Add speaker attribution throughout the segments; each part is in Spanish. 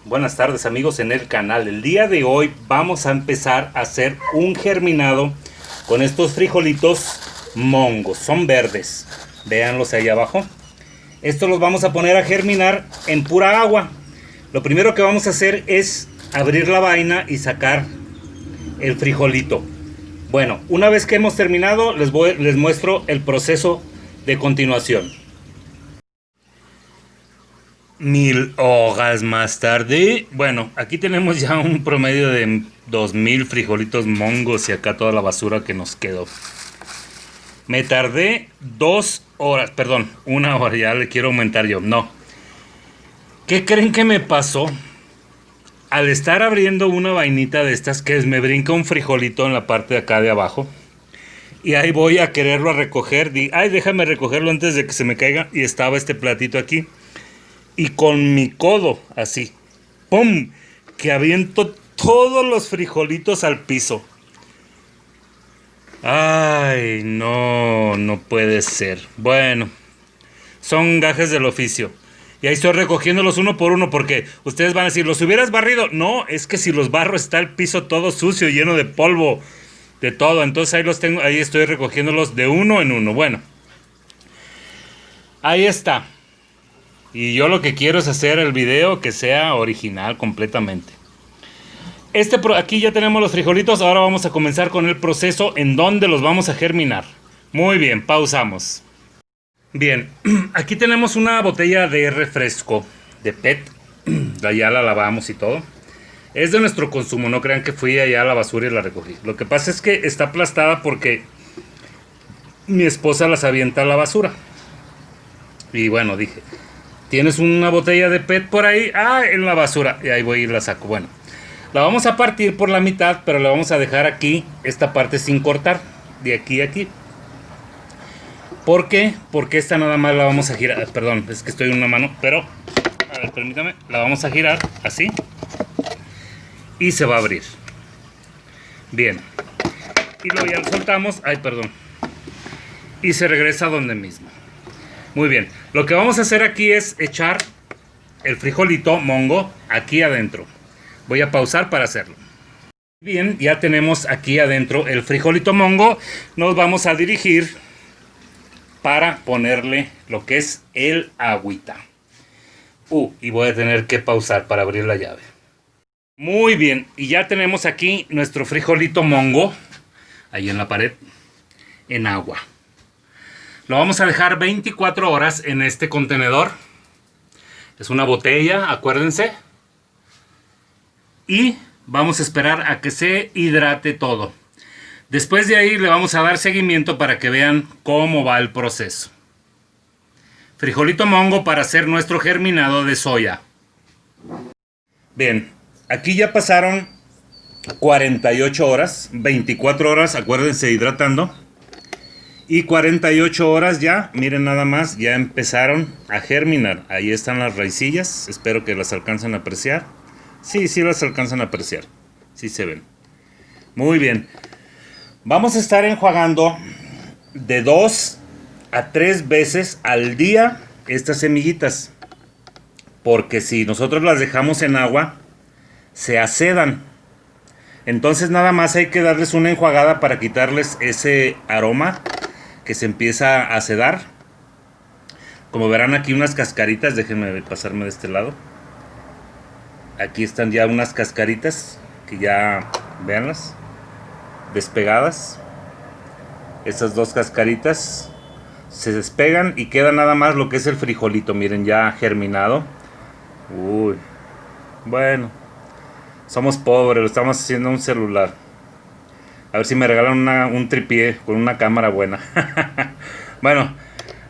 Speaker 1: Buenas tardes amigos en el canal. El día de hoy vamos a empezar a hacer un germinado con estos frijolitos mongos. Son verdes, véanlos ahí abajo. Estos los vamos a poner a germinar en pura agua. Lo primero que vamos a hacer es abrir la vaina y sacar el frijolito. Bueno, una vez que hemos terminado les muestro el proceso de continuación. 1000 horas más tarde, bueno, aquí tenemos ya un promedio de 2000 frijolitos mongos y acá toda la basura que nos quedó. Me tardé 2 horas, perdón, 1 hora, ya le quiero aumentar yo, no. ¿Qué creen que me pasó? Al estar abriendo una vainita de estas que me brinca un frijolito en la parte de acá de abajo. Y ahí voy a quererlo recoger, ay, déjame recogerlo antes de que se me caiga, y estaba este platito aquí. Y con mi codo, así, ¡pum!, que aviento todos los frijolitos al piso. Ay, no, no puede ser. Bueno, son gajes del oficio. Y ahí estoy recogiéndolos uno por uno porque ustedes van a decir, ¿los hubieras barrido? No, es que si los barro está el piso todo sucio, lleno de polvo, de todo. Entonces ahí los tengo, ahí estoy recogiéndolos de uno en uno. Bueno, ahí está. Y yo lo que quiero es hacer el video que sea original completamente. Aquí ya tenemos los frijolitos. Ahora vamos a comenzar con el proceso en donde los vamos a germinar. Muy bien, pausamos. Bien, aquí tenemos una botella de refresco de PET. Ya la lavamos y todo. Es de nuestro consumo, no crean que fui allá a la basura y la recogí. Lo que pasa es que está aplastada porque mi esposa las avienta a la basura. Y bueno, dije, ¿tienes una botella de PET por ahí? Ah, en la basura. Y ahí voy y la saco. Bueno, la vamos a partir por la mitad, pero la vamos a dejar aquí, esta parte sin cortar. De aquí a aquí. ¿Por qué? Porque esta nada más la vamos a girar. Perdón, es que estoy en una mano, pero a ver, permítame. La vamos a girar así. Y se va a abrir. Bien. Y luego ya lo soltamos. Ay, perdón. Y se regresa a donde mismo. Muy bien, lo que vamos a hacer aquí es echar el frijolito mongo aquí adentro. Voy a pausar para hacerlo. Bien, ya tenemos aquí adentro el frijolito mongo. Nos vamos a dirigir para ponerle lo que es el agüita. Y voy a tener que pausar para abrir la llave. Muy bien, y ya tenemos aquí nuestro frijolito mongo, ahí en la pared, en agua. Lo vamos a dejar 24 horas en este contenedor. Es una botella, acuérdense. Y vamos a esperar a que se hidrate todo. Después de ahí le vamos a dar seguimiento para que vean cómo va el proceso. Frijolito mongo para hacer nuestro germinado de soya. Bien, aquí ya pasaron 48 horas, 24 horas, acuérdense, hidratando. Y 48 horas ya, miren nada más, ya empezaron a germinar. Ahí están las raicillas, espero que las alcancen a apreciar. Sí, sí las alcanzan a apreciar. Sí se ven. Muy bien. Vamos a estar enjuagando de 2 a 3 veces al día estas semillitas. Porque si nosotros las dejamos en agua, se acedan. Entonces nada más hay que darles una enjuagada para quitarles ese aroma que se empieza a sedar. Como verán aquí unas cascaritas, déjenme pasarme de este lado. Aquí están ya unas cascaritas que ya, véanlas, despegadas. Estas dos cascaritas se despegan y queda nada más lo que es el frijolito, miren, ya germinado. Uy, bueno, somos pobres, lo estamos haciendo en un celular. A ver si me regalan un tripié con una cámara buena. Bueno,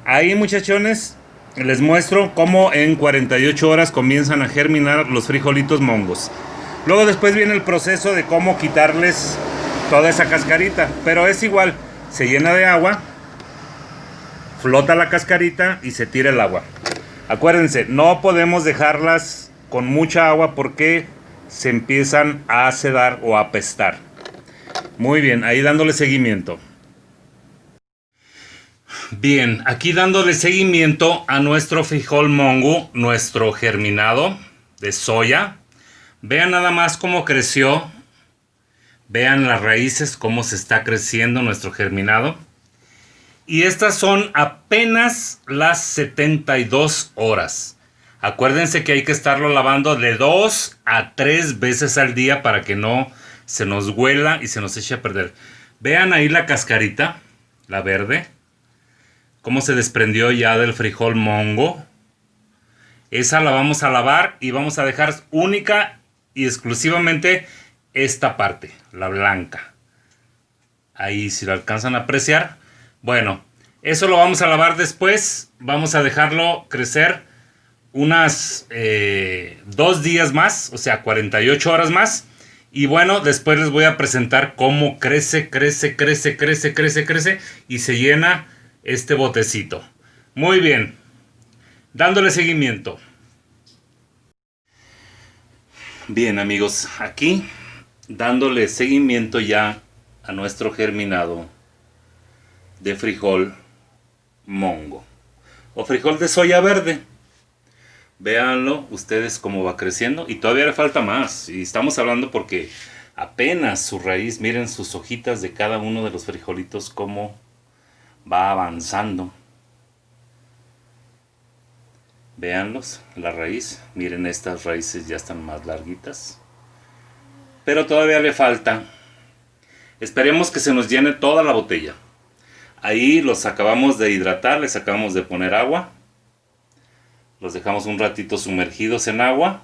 Speaker 1: ahí muchachones, les muestro cómo en 48 horas comienzan a germinar los frijolitos mongos. Luego después viene el proceso de cómo quitarles toda esa cascarita. Pero es igual, se llena de agua, flota la cascarita y se tira el agua. Acuérdense, no podemos dejarlas con mucha agua porque se empiezan a sedar o a apestar. Muy bien, ahí dándole seguimiento. Bien, aquí dándole seguimiento a nuestro frijol mongo, nuestro germinado de soya. Vean nada más cómo creció. Vean las raíces, cómo se está creciendo nuestro germinado. Y estas son apenas las 72 horas. Acuérdense que hay que estarlo lavando de 2 a 3 veces al día para que no se nos huela y se nos eche a perder. Vean ahí la cascarita, la verde. Cómo se desprendió ya del frijol mongo. Esa la vamos a lavar y vamos a dejar única y exclusivamente esta parte, la blanca. Ahí si lo alcanzan a apreciar. Bueno, eso lo vamos a lavar después. Vamos a dejarlo crecer unas 2 días más, o sea 48 horas más. Y bueno, después les voy a presentar cómo crece y se llena este botecito. Muy bien, dándole seguimiento. Bien amigos, aquí dándole seguimiento ya a nuestro germinado de frijol mongo o frijol de soya verde. Véanlo ustedes cómo va creciendo y todavía le falta más. Y estamos hablando porque apenas su raíz, miren sus hojitas de cada uno de los frijolitos cómo va avanzando. Véanlos, la raíz, miren estas raíces ya están más larguitas. Pero todavía le falta. Esperemos que se nos llene toda la botella. Ahí los acabamos de hidratar, les acabamos de poner agua. Los dejamos un ratito sumergidos en agua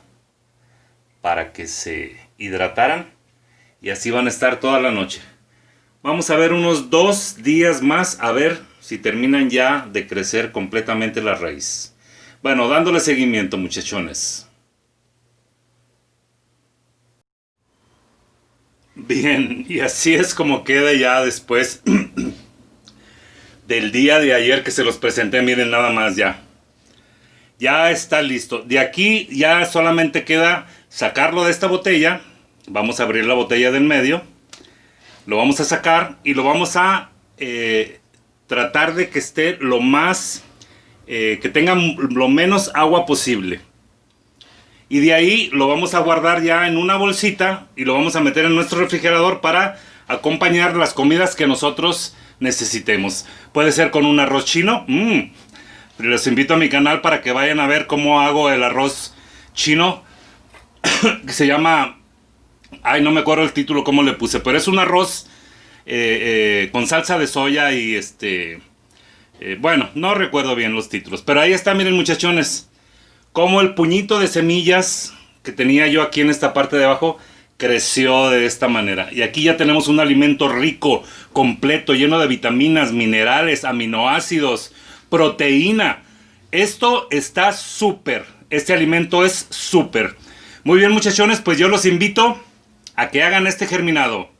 Speaker 1: para que se hidrataran. Y así van a estar toda la noche. Vamos a ver unos 2 días más a ver si terminan ya de crecer completamente la raíz. Bueno, dándole seguimiento muchachones. Bien, y así es como queda ya después del día de ayer que se los presenté. Miren nada más ya. Ya está listo. De aquí ya solamente queda sacarlo de esta botella. Vamos a abrir la botella del medio. Lo vamos a sacar y lo vamos a tratar de que esté lo más, que tenga lo menos agua posible. Y de ahí lo vamos a guardar ya en una bolsita y lo vamos a meter en nuestro refrigerador para acompañar las comidas que nosotros necesitemos. Puede ser con un arroz chino. Les invito a mi canal para que vayan a ver cómo hago el arroz chino. Que se llama... Ay, no me acuerdo el título cómo le puse. Pero es un arroz con salsa de soya y bueno, no recuerdo bien los títulos. Pero ahí está, miren muchachones. Como el puñito de semillas que tenía yo aquí en esta parte de abajo creció de esta manera. Y aquí ya tenemos un alimento rico, completo, lleno de vitaminas, minerales, aminoácidos, proteína. Esto está súper. Este alimento es súper. Muy bien muchachones, pues yo los invito a que hagan este germinado.